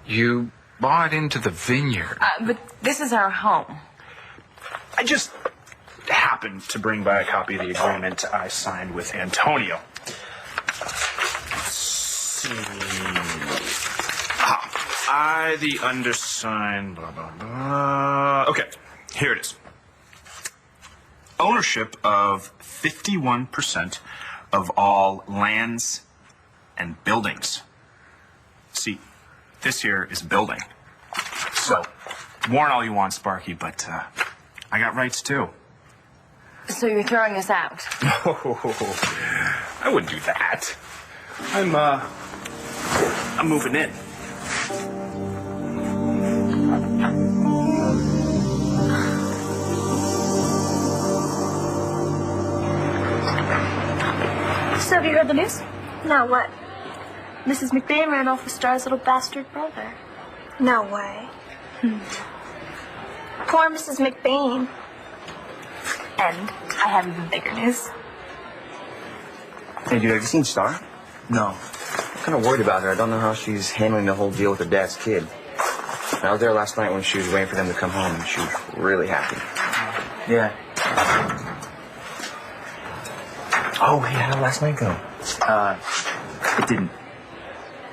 You bought into the vineyard. But this is our home. I just happened to bring by a copy of the agreement I signed with Antonio. Let's see. The undersigned, blah, blah, blah. Okay, here it is. Ownership of 51% of all lands and buildings. See, this here is building. So, warn all you want, Sparky, but I got rights too. So you're throwing us out? No, I wouldn't do that. I'm moving in. So have you heard the news? No, what? Mrs. McBain ran off with Star's little bastard brother. No way. Poor Mrs. McBain. And I have even bigger news. Hey, dude, have you seen Star? No. I'm kind of worried about her. I don't know how she's handling the whole deal with her dad's kid. I was there last night when she was waiting for them to come home, and she was really happy. Yeah. Oh, hey, how did last night go? It didn't.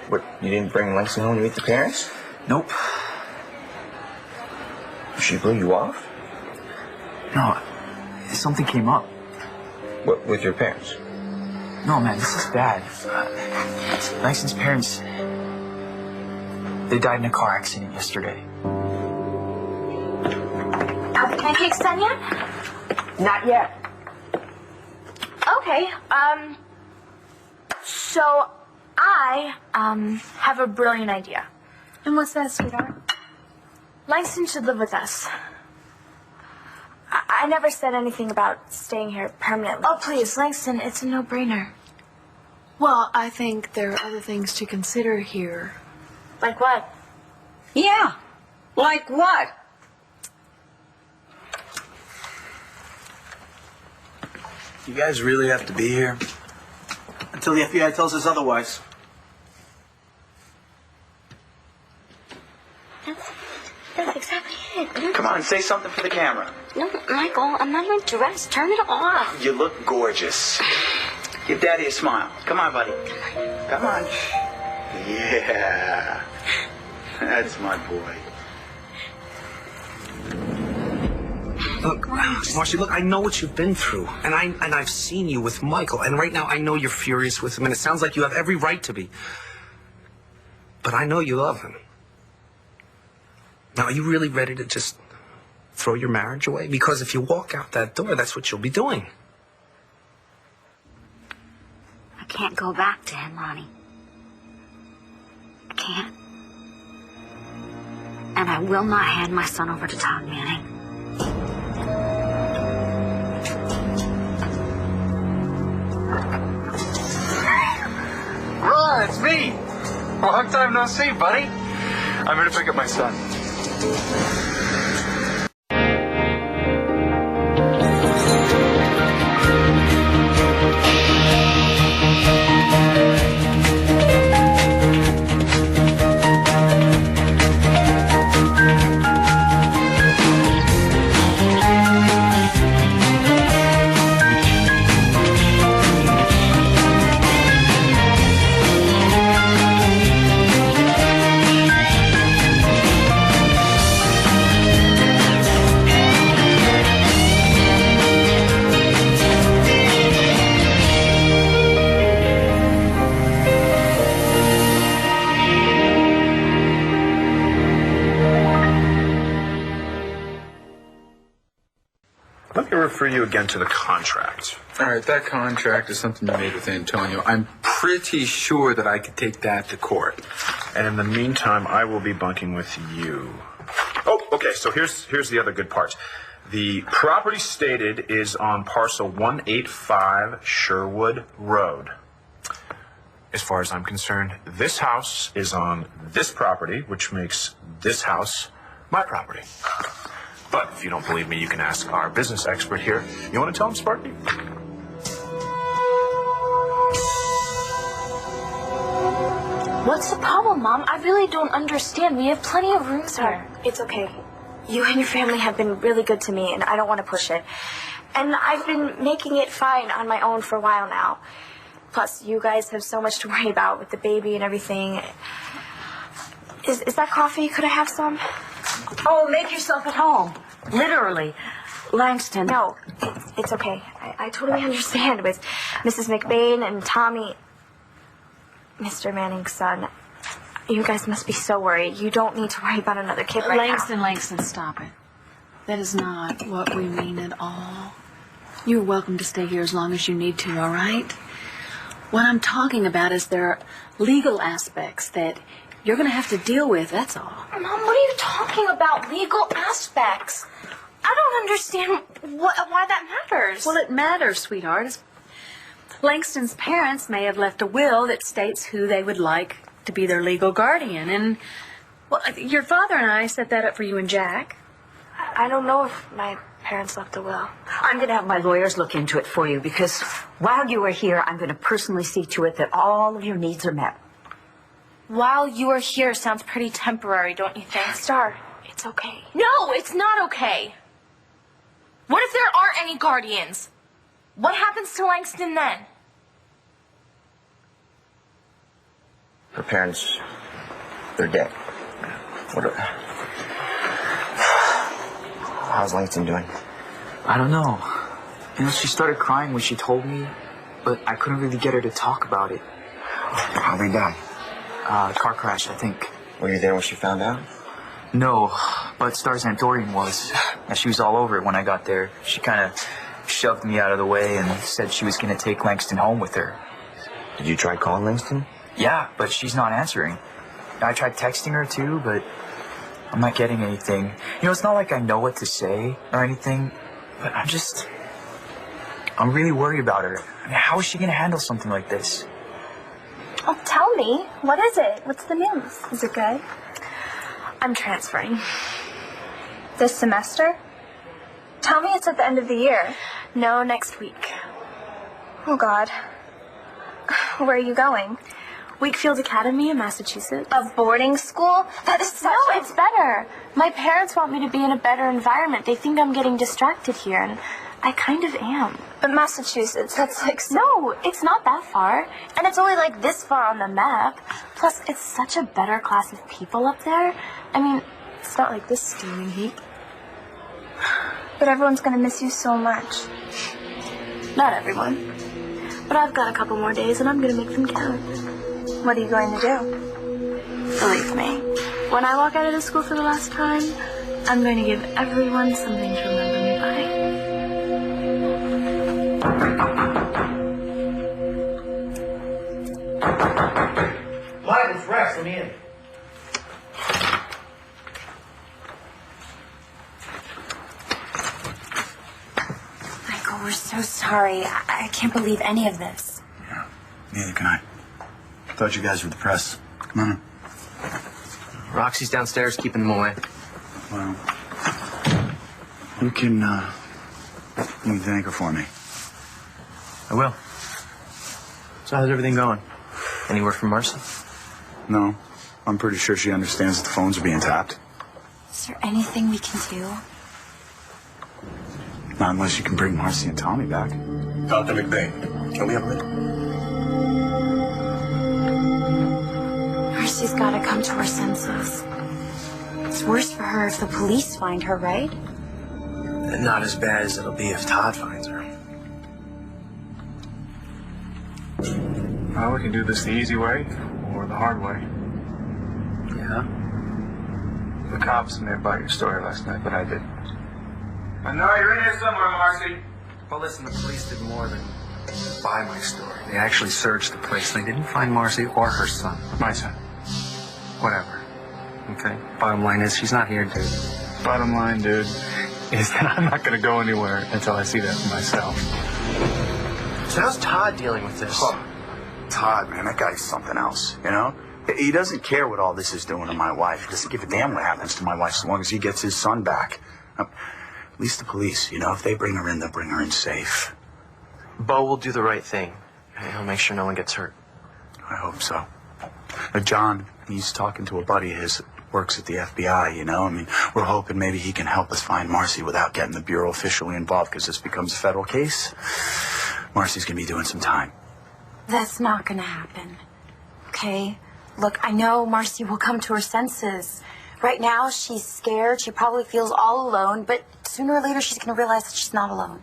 What, you didn't bring Langston home to meet the parents? Nope. She blew you off? No, something came up. What, with your parents? No, man, this is bad. Langston's parents, they died in a car accident yesterday. Are the pancakes done yet? Not yet. Okay, so I, have a brilliant idea. And what's that, sweetheart? Langston should live with us. I never said anything about staying here permanently. Oh, please, Langston, it's a no-brainer. Well, I think there are other things to consider here. Like what? Yeah. Like what? You guys really have to be here? Until the FBI tells us otherwise. That's exactly it. Come on, say something for the camera. No, Michael, I'm not even dressed. Turn it off. You look gorgeous. Give Daddy a smile. Come on, buddy. Come on. Yeah. That's my boy. Look, Marcy, look, I know what you've been through, and I've seen you with Michael, and right now I know you're furious with him, and it sounds like you have every right to be. But I know you love him. Now, are you really ready to just throw your marriage away? Because if you walk out that door, that's what you'll be doing. I can't go back to him, Ronnie. I can't. And I will not hand my son over to Todd Manning. Ron, it's me. Long time no see, buddy. I'm here to pick up my son. Let me refer you again to the contract. All right, that contract is something you made with Antonio. I'm pretty sure that I could take that to court. And in the meantime, I will be bunking with you. Oh, okay, so here's the other good part. The property stated is on parcel 185 Sherwood Road. As far as I'm concerned, this house is on this property, which makes this house my property. But if you don't believe me, you can ask our business expert here. You want to tell him, Sparky? What's the problem, Mom? I really don't understand. We have plenty of rooms here. It's okay. You and your family have been really good to me, and I don't want to push it. And I've been making it fine on my own for a while now. Plus, you guys have so much to worry about with the baby and everything. Is that coffee? Could I have some? Oh, make yourself at home. Literally. Langston. No, it's okay. I totally understand with Mrs. McBain and Tommy, Mr. Manning's son. You guys must be so worried. You don't need to worry about another kid right now. Langston, stop it. That is not what we mean at all. You're welcome to stay here as long as you need to, all right? What I'm talking about is there are legal aspects that you're going to have to deal with, that's all. Mom, what are you talking about? Legal aspects? I don't understand why that matters. Well, it matters, sweetheart. Langston's parents may have left a will that states who they would like to be their legal guardian. And, well, your father and I set that up for you and Jack. I don't know if my parents left a will. I'm going to have my lawyers look into it for you because while you are here, I'm going to personally see to it that all of your needs are met. While you are here sounds pretty temporary, don't you think? Star, it's okay. No, it's not okay. What if there aren't any guardians? What happens to Langston then? Her parents, they're dead. How's Langston doing? I don't know. You know, she started crying when she told me, but I couldn't really get her to talk about it. How'd he die? Car crash, I think. Were you there when she found out? No, but Star's Aunt Doreen was. And she was all over it when I got there. She kind of shoved me out of the way and said she was going to take Langston home with her. Did you try calling Langston? Yeah, but she's not answering. I tried texting her too, but I'm not getting anything. You know, it's not like I know what to say or anything, but I'm really worried about her. I mean, how is she going to handle something like this? Oh, tell me. What is it? What's the news? Is it good? I'm transferring. This semester? Tell me it's at the end of the year. No, next week. Oh, God. Where are you going? Wakefield Academy in Massachusetts. A boarding school? That is such No, it's better. My parents want me to be in a better environment. They think I'm getting distracted here, and I kind of am. But Massachusetts, that's like so... No, it's not that far. And it's only like this far on the map. Plus, it's such a better class of people up there. I mean, it's not like this steaming heat. But everyone's gonna miss you so much. Not everyone. But I've got a couple more days, and I'm gonna make them count. What are you going to do? Believe me, when I walk out of this school for the last time, I'm going to give everyone something to remember me by. Michael's fresh. Let me in. Michael, we're so sorry. I can't believe any of this. Yeah, neither can I. Thought you guys were the press. Come on in. Roxy's downstairs keeping them away. Well, you can thank her for me. I will. So how's everything going? Any word from Marcy? No, I'm pretty sure she understands that the phones are being tapped. Is there anything we can do? Not unless you can bring Marcy and Tommy back. Dr. McBain, can we have a minute? Marcy's gotta come to her senses. It's worse for her if the police find her, right? Not as bad as it'll be if Todd finds her. Well, we can do this the easy way or the hard way. Yeah? The cops may have bought your story last night, but I didn't. I know you're in here somewhere, Marcy. Well, listen, the police did more than buy my story. They actually searched the place. They didn't find Marcy or her son. My son. Whatever. Okay? Bottom line is, she's not here, dude. Bottom line, dude, is that I'm not going to go anywhere until I see that for myself. So how's Todd dealing with this? Oh, Todd, man, that guy's something else, you know? He doesn't care what all this is doing to my wife. He doesn't give a damn what happens to my wife as long as he gets his son back. At least the police, you know, if they bring her in, they'll bring her in safe. Bo will do the right thing. He'll make sure no one gets hurt. I hope so. John, he's talking to a buddy of his that works at the FBI, you know? I mean, we're hoping maybe he can help us find Marcy without getting the Bureau officially involved, because this becomes a federal case. Marcy's gonna be doing some time. That's not gonna happen. Okay? Look, I know Marcy will come to her senses. Right now, she's scared. She probably feels all alone, but sooner or later, she's gonna realize that she's not alone.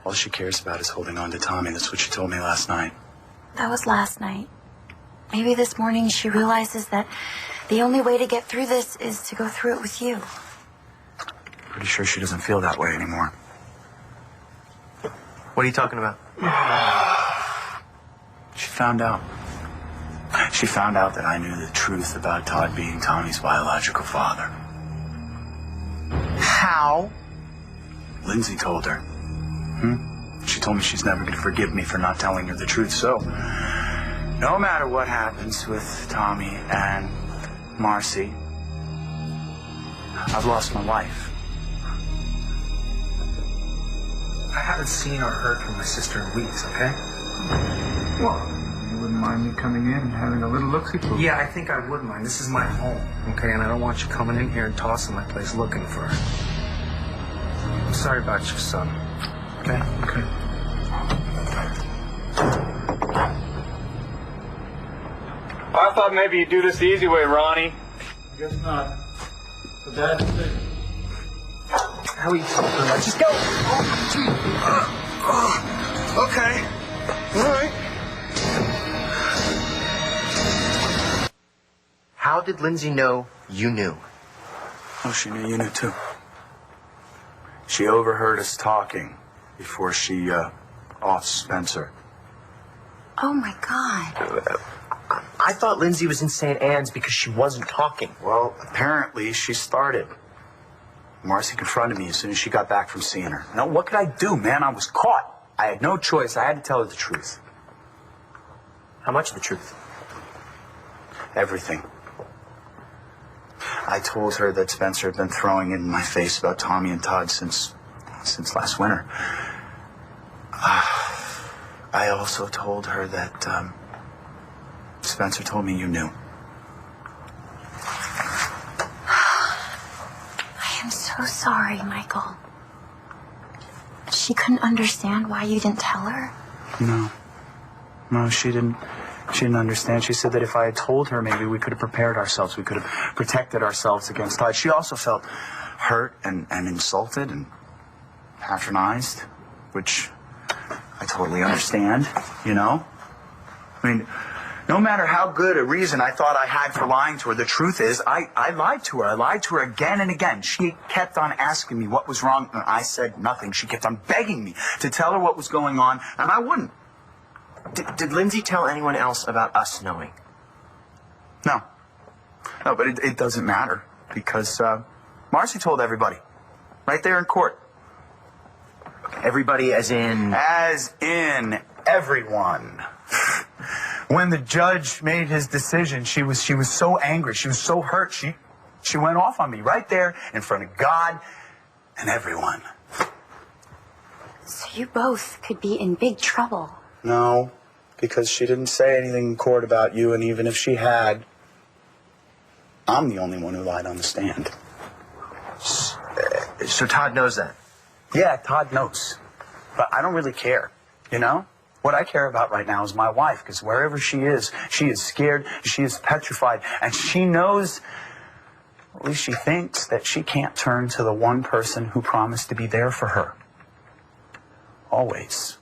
All she cares about is holding on to Tommy. That's what she told me last night. That was last night. Maybe this morning she realizes that the only way to get through this is to go through it with you. Pretty sure she doesn't feel that way anymore. What are you talking about? She found out. She found out that I knew the truth about Todd being Tommy's biological father. How? Lindsay told her. She told me she's never going to forgive me for not telling her the truth. So, no matter what happens with Tommy and Marcy, I've lost my wife. I haven't seen or heard from my sister in weeks, okay? Well, you wouldn't mind me coming in and having a little look-see? Yeah, I think I would mind. This is my home, okay? And I don't want you coming in here and tossing my place looking for her. I'm sorry about your son. Okay? Okay. I thought maybe you'd do this the easy way, Ronnie. Guess not. But that's it. How are you feeling? Let's just go. Okay. All right. How did Lindsay know you knew? Oh, she knew you knew too. She overheard us talking before she offed Spencer. Oh my God. I thought Lindsay was in St. Anne's because she wasn't talking. Well, apparently she started. Marcy confronted me as soon as she got back from seeing her. Now, what could I do, man? I was caught. I had no choice. I had to tell her the truth. How much of the truth? Everything. I told her that Spencer had been throwing it in my face about Tommy and Todd since last winter. I also told her that Spencer told me you knew. I am so sorry, Michael. She couldn't understand why you didn't tell her? No, she didn't understand. She said that if I had told her, maybe we could have prepared ourselves. We could have protected ourselves against Todd. She also felt hurt and insulted and patronized, which I totally understand, you know? I mean, no matter how good a reason I thought I had for lying to her, the truth is I lied to her. I lied to her again and again. She kept on asking me what was wrong, and I said nothing. She kept on begging me to tell her what was going on, and I wouldn't. Did Lindsay tell anyone else about us knowing? No, but it doesn't matter, because Marcy told everybody, right there in court. Everybody as in? As in everyone. When the judge made his decision, she was so angry. She was so hurt. She went off on me right there in front of God and everyone. So you both could be in big trouble. No, because she didn't say anything in court about you, and even if she had, I'm the only one who lied on the stand. So Todd knows that? Yeah, Todd knows. But I don't really care, you know? What I care about right now is my wife, because wherever she is scared, she is petrified, and she knows, at least she thinks, that she can't turn to the one person who promised to be there for her. Always.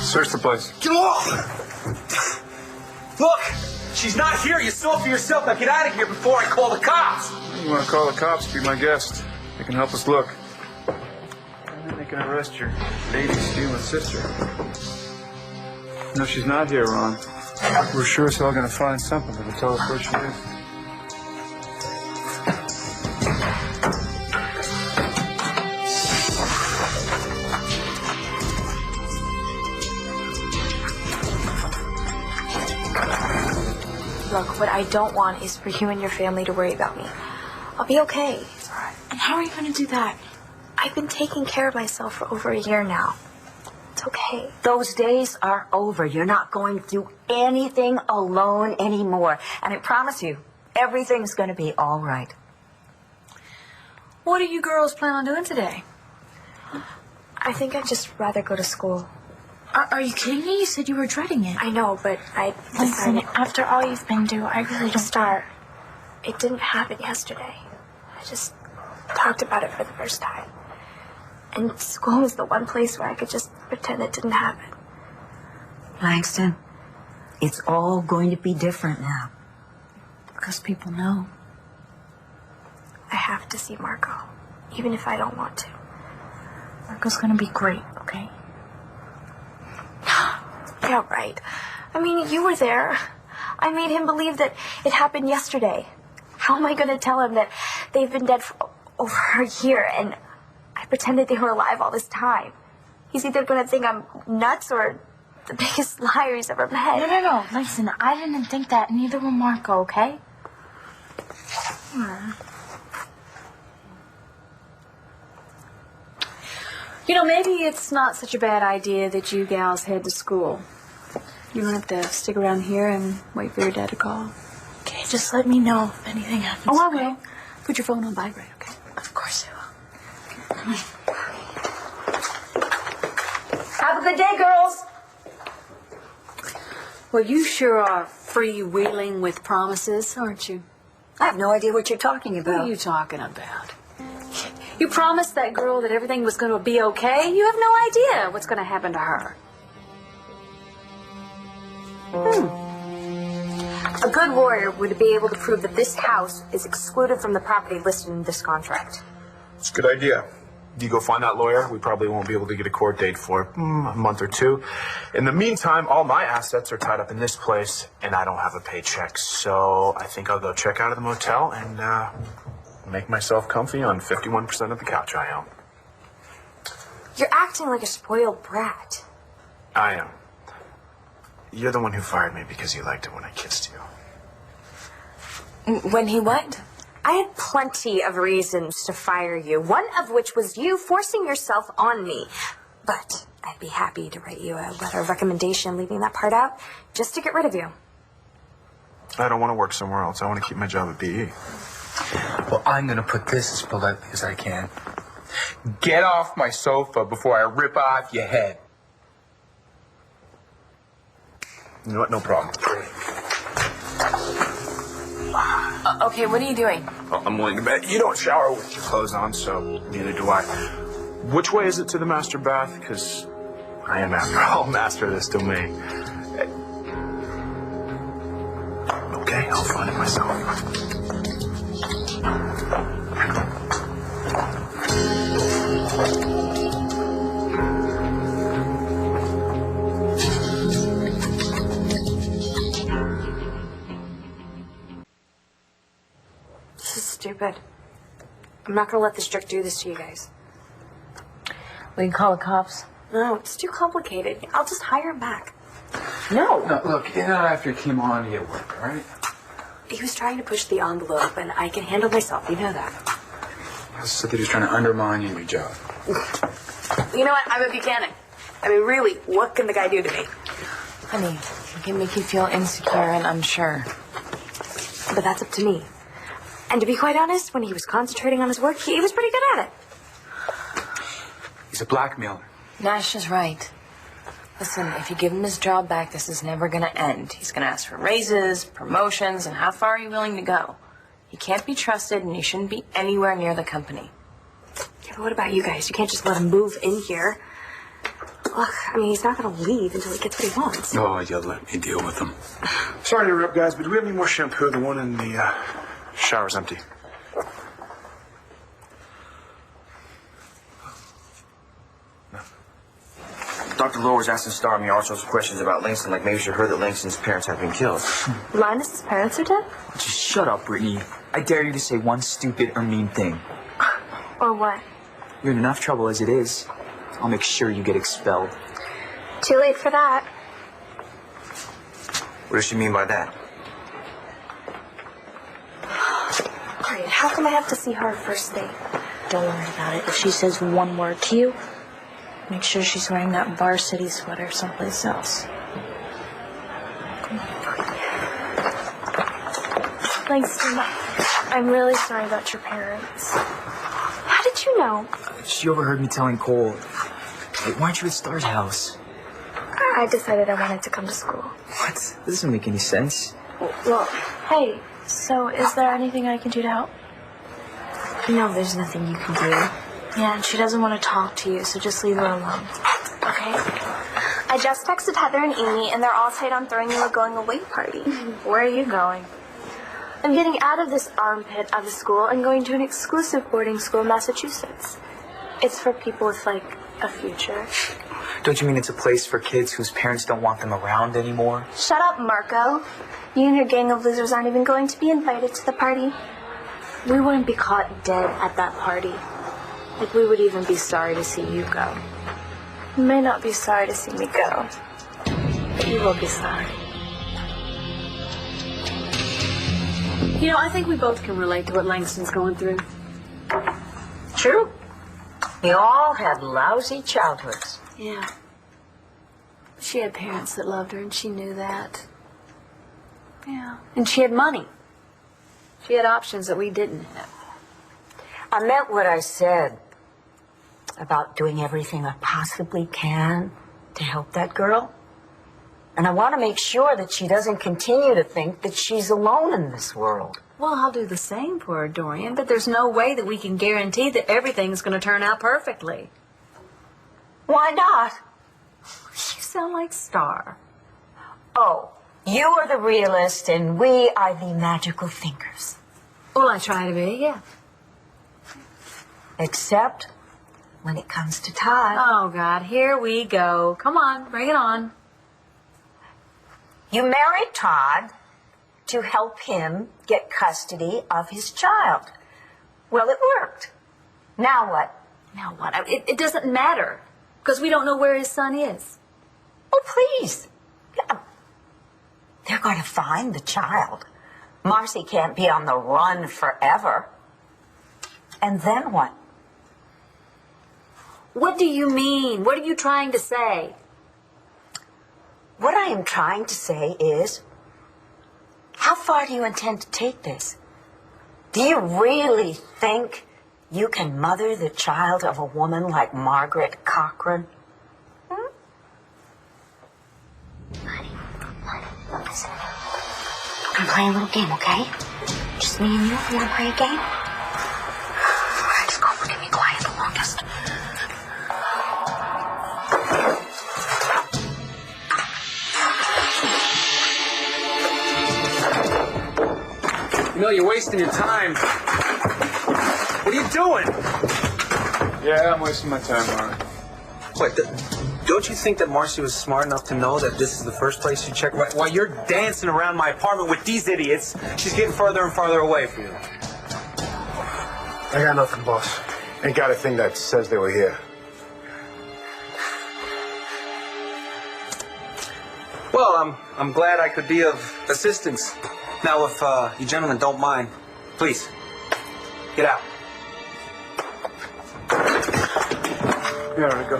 Search the place. Get off! Look! She's not here. You saw it for yourself. Now get out of here before I call the cops. You want to call the cops? Be my guest. They can help us look. And then they can arrest your baby-stealing sister. No, she's not here, Ron. We're sure as hell going to find something that'll tell us where she is. Look, what I don't want is for you and your family to worry about me. I'll be okay. And how are you going to do that? I've been taking care of myself for over a year now. It's okay. Those days are over. You're not going through anything alone anymore. And I promise you, everything's going to be all right. What do you girls plan on doing today? I think I'd just rather go to school. Are you kidding me? You said you were dreading it. I know, but I Listen, decided after all you've been through, I really to don't... start. It didn't happen yesterday. I just talked about it for the first time. And school was the one place where I could just pretend it didn't happen. Langston, it's all going to be different now. Because people know. I have to see Marco, even if I don't want to. Marco's gonna be great, okay? Yeah, right. I mean, you were there. I made him believe that it happened yesterday. How am I going to tell him that they've been dead for over a year and I pretended they were alive all this time? He's either going to think I'm nuts or the biggest liar he's ever met. No. Listen, I didn't think that. Neither will Marco, okay? You know, maybe it's not such a bad idea that you gals head to school. You don't have to stick around here and wait for your dad to call. Okay, just let me know if anything happens. Oh, I will. Put your phone on vibrate, okay? Of course I will. Have a good day, girls. Well, you sure are freewheeling with promises, aren't you? I have no idea what you're talking What about. are you talking about? You promised that girl that everything was going to be okay. You have no idea what's going to happen to her. A good lawyer would be able to prove that this house is excluded from the property listed in this contract. It's a good idea. You go find that lawyer. We probably won't be able to get a court date for a month or two. In the meantime, all my assets are tied up in this place, and I don't have a paycheck. So I think I'll go check out of the motel and make myself comfy on 51% of the couch I own. You're acting like a spoiled brat. I am. You're the one who fired me because you liked it when I kissed you. When he what? I had plenty of reasons to fire you, one of which was you forcing yourself on me. But I'd be happy to write you a letter of recommendation, leaving that part out, just to get rid of you. I don't want to work somewhere else. I want to keep my job at BE. Well, I'm going to put this as politely as I can. Get off my sofa before I rip off your head. You know what? No problem. Okay, what are you doing? Well, I'm willing to bet you don't shower with your clothes on, so neither do I. Which way is it to the master bath? Because I am, after all, master of this domain. Okay, I'll find it myself. This is stupid. I'm not gonna let this jerk do this to you guys. We can call the cops. No, it's too complicated. I'll just hire him back. No, look, not after he came on to get work, all right? He was trying to push the envelope, and I can handle myself. You know that. I said that he's trying to undermine you and your job. You know what? I'm a Buchanan. I mean, really, what can the guy do to me? Honey, he can make you feel insecure and unsure. But that's up to me. And to be quite honest, when he was concentrating on his work, he was pretty good at it. He's a blackmailer. Nash is right. Listen, if you give him his job back, this is never going to end. He's going to ask for raises, promotions, and how far are you willing to go? He can't be trusted, and you shouldn't be anywhere near the company. Yeah, but what about you guys? You can't just let him move in here. Look, I mean, he's not going to leave until he gets what he wants. Oh, you'll let me deal with him. Sorry to interrupt, guys, but do we have any more shampoo? The one in the shower's empty. Dr. Lohr was asking Star all sorts of questions about Langston, like maybe she heard that Langston's parents have been killed. Linus's parents are dead? Just shut up, Brittany. I dare you to say one stupid or mean thing. Or what? You're in enough trouble as it is. I'll make sure you get expelled. Too late for that. What does she mean by that? Great, how come I have to see her first thing? Don't worry about it. If she says one word to you, make sure she's wearing that varsity sweater someplace else. Langston, I'm really sorry about your parents. How did you know? She overheard me telling Cole. Hey, why aren't you at Star's house? I decided I wanted to come to school. What? This doesn't make any sense. Well, hey, so is there anything I can do to help? No, there's nothing you can do. Yeah, and she doesn't want to talk to you, so just leave her alone. Okay? I just texted Heather and Amy, and they're all tight on throwing you a going-away party. Where are you going? I'm getting out of this armpit of a school and going to an exclusive boarding school in Massachusetts. It's for people with, like, a future. Don't you mean it's a place for kids whose parents don't want them around anymore? Shut up, Marco. You and your gang of losers aren't even going to be invited to the party. We wouldn't be caught dead at that party. Like, we would even be sorry to see you go. You may not be sorry to see me go, but you will be sorry. You know, I think we both can relate to what Langston's going through. True. We all had lousy childhoods. Yeah. She had parents that loved her, and she knew that. Yeah. And she had money. She had options that we didn't have. I meant what I said about doing everything I possibly can to help that girl. And I want to make sure that she doesn't continue to think that she's alone in this world. Well, I'll do the same for her, Dorian, but there's no way that we can guarantee that everything's going to turn out perfectly. Why not? You sound like Star. Oh, you are the realist and we are the magical thinkers. Well, I try to be, yeah. Except when it comes to Todd. Oh, God, here we go. Come on, bring it on. You married Todd to help him get custody of his child. Well, it worked. Now what? Now what? It doesn't matter, because we don't know where his son is. Oh, please. Yeah. They're going to find the child. Marcy can't be on the run forever. And then what? What do you mean? What are you trying to say? What I am trying to say is, how far do you intend to take this? Do you really think you can mother the child of a woman like Margaret Cochran? Honey, listen. We're gonna play a little game, okay? Just me and you. We're gonna play a game. Just go. Keep me quiet the longest. You know, you're wasting your time. What are you doing? Yeah, I'm wasting my time, Mark. What, don't you think that Marcy was smart enough to know that this is the first place you check? While you're dancing around my apartment with these idiots, she's getting further and farther away from you. I got nothing, boss. Ain't got a thing that says they were here. Well, I'm glad I could be of assistance. Now, if you gentlemen don't mind, please, get out. Yeah, all right, go.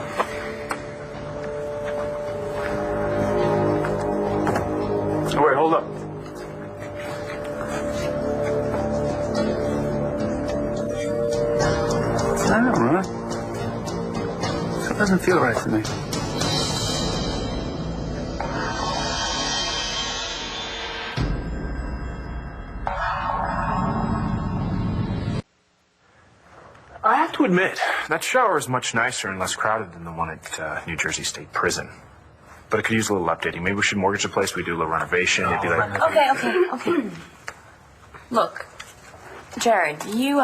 Oh, wait, hold up. I don't know, right? That doesn't feel right to me. I have to admit, that shower is much nicer and less crowded than the one at New Jersey State Prison. But it could use a little updating. Maybe we should mortgage the place. We do a little renovation. It'd be like... Okay. Look, Jared, you,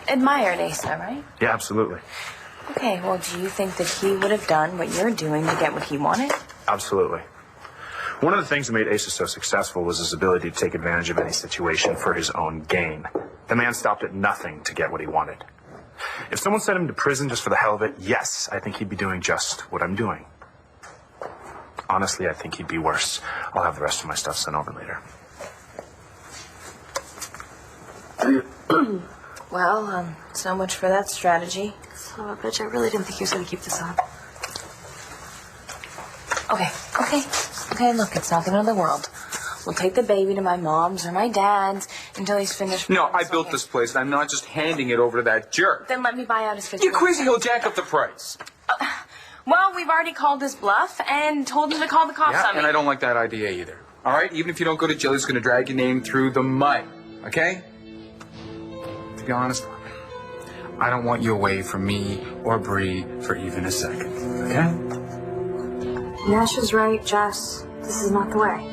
admired Asa, right? Yeah, absolutely. Okay, well, do you think that he would have done what you're doing to get what he wanted? Absolutely. One of the things that made Asa so successful was his ability to take advantage of any situation for his own gain. The man stopped at nothing to get what he wanted. If someone sent him to prison just for the hell of it, yes, I think he'd be doing just what I'm doing. Honestly, I think he'd be worse. I'll have the rest of my stuff sent over later. Well, so much for that strategy. Son of a bitch, I really didn't think he was going to keep this up. Okay, look, it's not the end of the world. We'll take the baby to my mom's or my dad's until he's finished. No, I built this place, and I'm not just handing it over to that jerk. Then let me buy out his 50. You're crazy, he'll jack up the price. Well, we've already called his bluff and told him to call the cops on me. And I don't like that idea either. All right? Even if you don't go to jail, he's going to drag your name through the mud. Okay? To be honest, I don't want you away from me or Bree for even a second. Okay? Nash is right, Jess. This is not the way.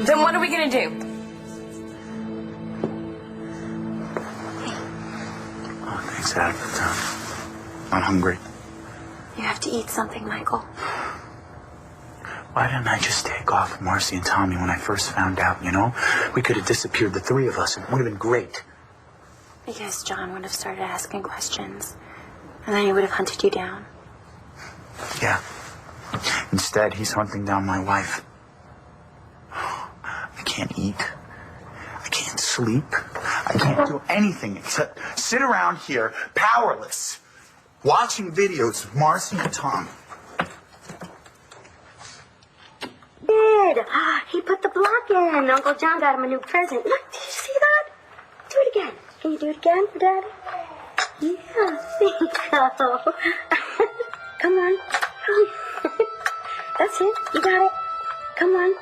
Then what are we going to do? Oh, thanks, Adam. I'm hungry. You have to eat something, Michael. Why didn't I just take off with Marcy and Tommy when I first found out, you know? We could have disappeared, the three of us, and it would have been great. Because John would have started asking questions. And then he would have hunted you down. Yeah. Instead, he's hunting down my wife. I can't eat. I can't sleep. I can't do anything except sit around here, powerless, watching videos of Marcy and Tom. Dad, he put the block in. Uncle John got him a new present. Look, did you see that? Do it again. Can you do it again for Daddy? Yeah, there you go. Come on. That's it. You got it. Come on.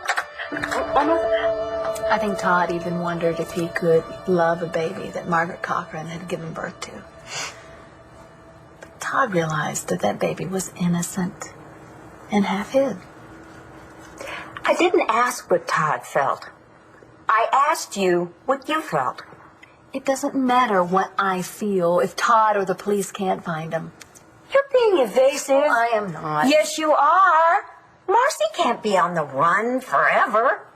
Almost. I think Todd even wondered if he could love a baby that Margaret Cochran had given birth to. But Todd realized that that baby was innocent and half hid. I didn't ask what Todd felt. I asked you what you felt. It doesn't matter what I feel if Todd or the police can't find him. You're being evasive. I am not. Yes, you are. Marcy can't be on the run forever.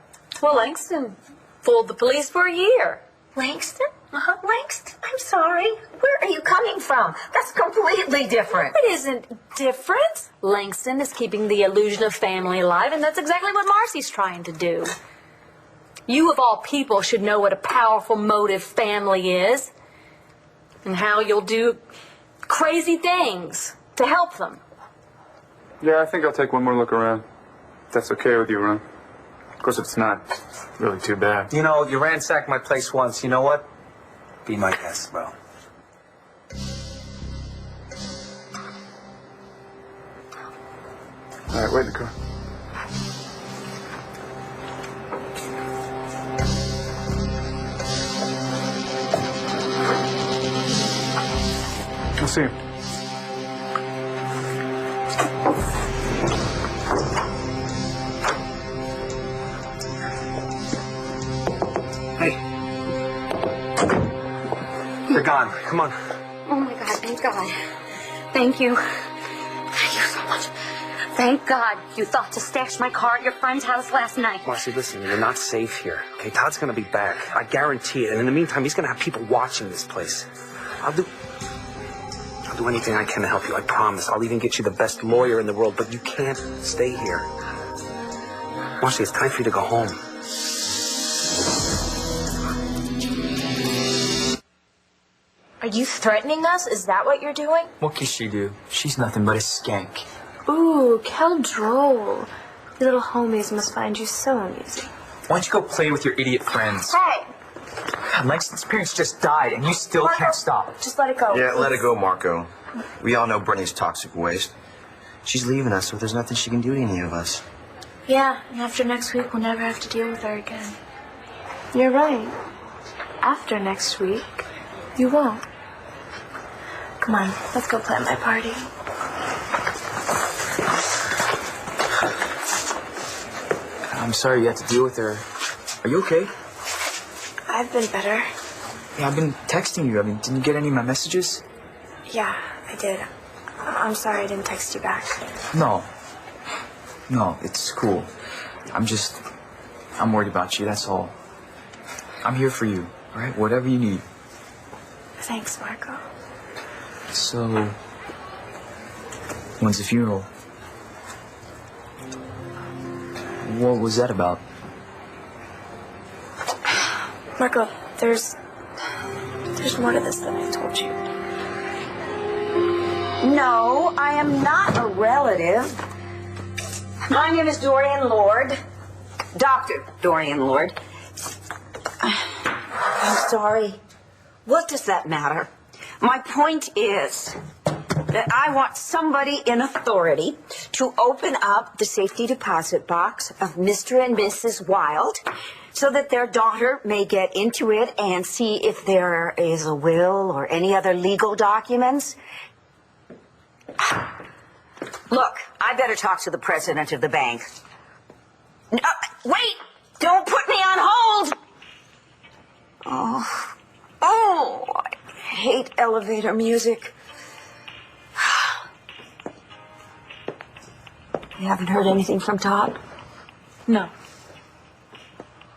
Well, Langston fooled the police for a year. Langston? Langston? I'm sorry. Where are you coming from? That's completely different. It isn't different. Langston is keeping the illusion of family alive, and that's exactly what Marcy's trying to do. You, of all people, should know what a powerful motive family is and how you'll do crazy things to help them. Yeah, I think I'll take one more look around. If that's okay with you, Ron. Of course, it's not really too bad. You know, you ransacked my place once. You know what? Be my guest, bro. All right, wait in the car. I'll see you. Hey. They're gone. Come on. Oh, my God. Thank God. Thank you. Thank you so much. Thank God you thought to stash my car at your friend's house last night. Marcy, listen, you're not safe here. Okay, Todd's gonna be back. I guarantee it. And in the meantime, he's gonna have people watching this place. I'll do anything I can to help you, I promise. I'll even get you the best lawyer in the world, but you can't stay here. Marcy, it's time for you to go home. Are you threatening us? Is that what you're doing? What can she do? She's nothing but a skank. Ooh, how droll. Your little homies must find you so amusing. Why don't you go play with your idiot friends? Hey! God, Langston's parents just died, and you still can't stop. Just let it go. Yeah, let it go, Marco. We all know Brittany's toxic waste. She's leaving us, so there's nothing she can do to any of us. Yeah, and after next week, we'll never have to deal with her again. You're right. After next week, you won't. Come on, let's go plan my party. I'm sorry you had to deal with her. Are you okay? I've been better. Yeah, I've been texting you. I mean, didn't you get any of my messages? Yeah, I did. I'm sorry I didn't text you back. No, it's cool. I'm worried about you, that's all. I'm here for you, all right? Whatever you need. Thanks, Marco. So, when's the funeral? What was that about? Marco, there's There's more to this than I told you. No, I am not a relative. My name is Dorian Lord. Dr. Dorian Lord. I'm sorry. What does that matter? My point is that I want somebody in authority to open up the safety deposit box of Mr. and Mrs. Wilde so that their daughter may get into it and see if there is a will or any other legal documents. Look, I better talk to the president of the bank. No, wait! Don't put me on hold! Oh, I hate elevator music. You haven't heard anything from Todd? No.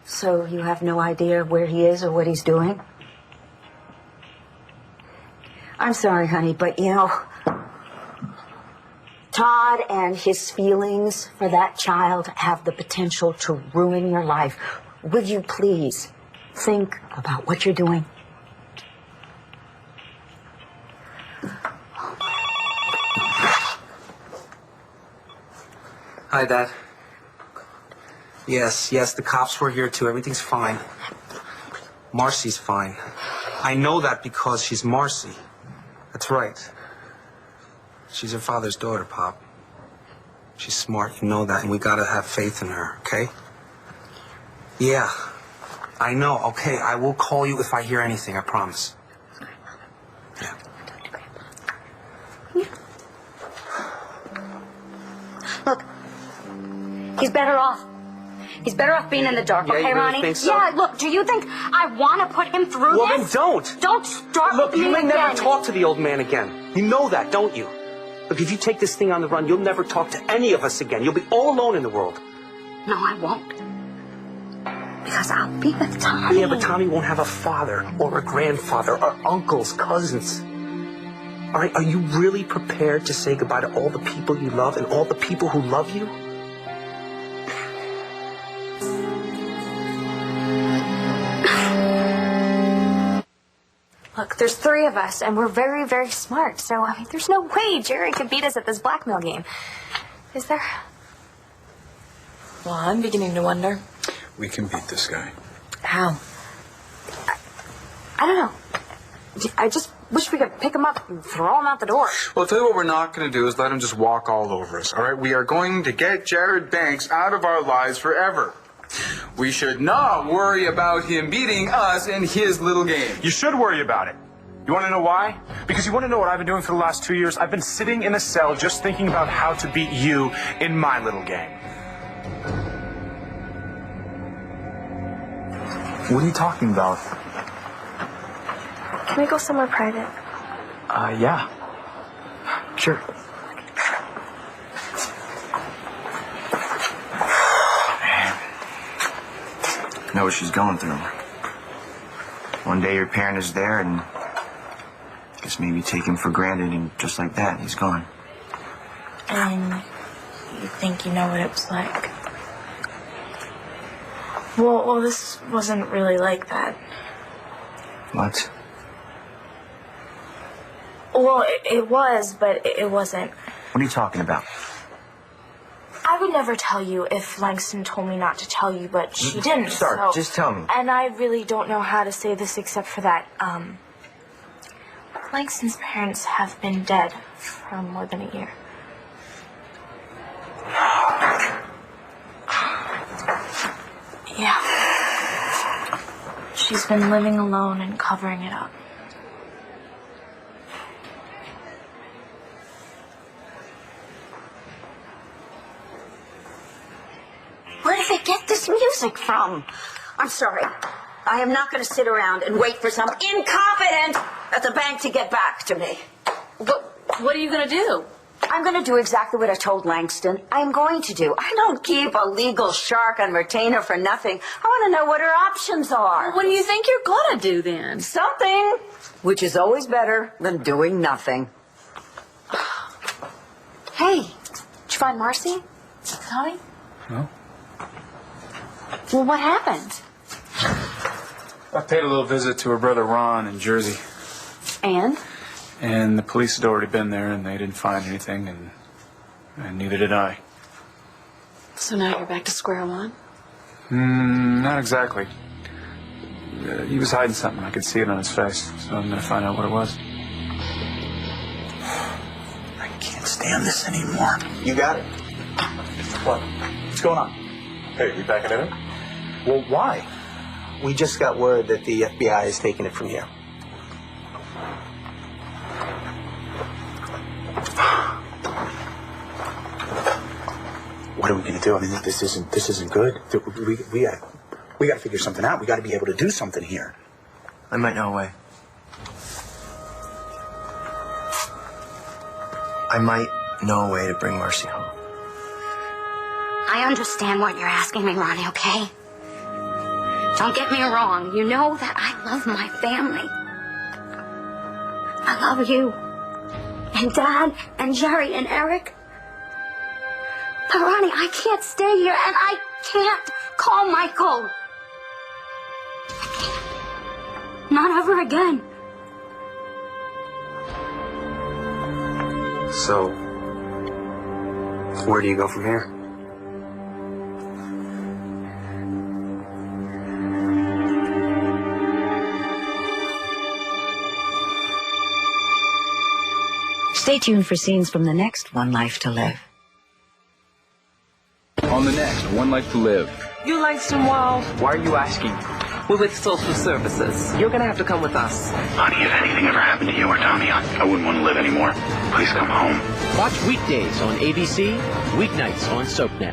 So you have no idea where he is or what he's doing? I'm sorry, honey, but you know, Todd and his feelings for that child have the potential to ruin your life. Would you please think about what you're doing? Hi, Dad. Yes, the cops were here too. Everything's fine. Marcy's fine. I know that because she's Marcy. That's right. She's her father's daughter, Pop. She's smart, you know that, and we gotta have faith in her, okay? Yeah, I know, okay. I will call you if I hear anything, I promise. Yeah. Look, he's better off. He's better off being in the dark, Yeah, okay, you really Ronnie? think so? Yeah, look, do you think I want to put him through Well, this? then don't. Don't start Look, with me you may again. never talk to the old man again. You know that, don't you? Look, if you take this thing on the run, you'll never talk to any of us again. You'll be all alone in the world. No, I won't. Because I'll be with Tommy. Yeah, but Tommy won't have a father or a grandfather or uncles, cousins. All right, are you really prepared to say goodbye to all the people you love and all the people who love you? Look, there's 3 of us, and we're very, very smart. So, I mean, there's no way Jared could beat us at this blackmail game. Is there? Well, I'm beginning to wonder. We can beat this guy. How? I don't know. I just wish we could pick him up and throw him out the door. Well, I'll tell you what we're not going to do is let him just walk all over us, all right? We are going to get Jared Banks out of our lives forever. We should not worry about him beating us in his little game. You should worry about it. You want to know why? Because you want to know what I've been doing for the last 2 years? I've been sitting in a cell just thinking about how to beat you in my little game. What are you talking about? Can we go somewhere private? Yeah. Sure. Know what she's going through. One day your parent is there and just maybe take him for granted, and just like that, he's gone. And you think you know what it was like? Well, this wasn't really like that. What? Well, it was, but it wasn't. What are you talking about? I would never tell you if Langston told me not to tell you, but she didn't. Start. So, Just tell me. And I really don't know how to say this except for that. Langston's parents have been dead for more than a year. Yeah. She's been living alone and covering it up. Where did they get this music from? I'm sorry. I am not going to sit around and wait for some incompetent at the bank to get back to me. What are you going to do? I'm going to do exactly what I told Langston I'm going to do. I don't keep a legal shark on retainer for nothing. I want to know what her options are. What do you think you're going to do then? Something, which is always better than doing nothing. Hey, did you find Marcy? Tommy? No. Well, what happened? I paid a little visit to her brother Ron in Jersey. And? And the police had already been there, and they didn't find anything, and neither did I. So now you're back to square one? Not exactly. He was hiding something. I could see it on his face, so I'm going to find out what it was. I can't stand this anymore. You got it. What? What's going on? Hey, we backing it in? Well, why? We just got word that the FBI is taking it from here. What are we going to do? I mean, this isn't good. We got to figure something out. We got to be able to do something here. I might know a way. I might know a way to bring Marcy home. I understand what you're asking me, Ronnie, okay? Don't get me wrong. You know that I love my family. I love you. And Dad, and Jerry, and Eric. But Ronnie, I can't stay here, and I can't call Michael. Not ever again. So, where do you go from here? Stay tuned for scenes from the next One Life to Live. On the next One Life to Live. You Langston Wild? Why are you asking? We're with social services. You're gonna have to come with us. Honey, if anything ever happened to you or Tommy, I wouldn't want to live anymore. Please come home. Watch weekdays on ABC, weeknights on SoapNet.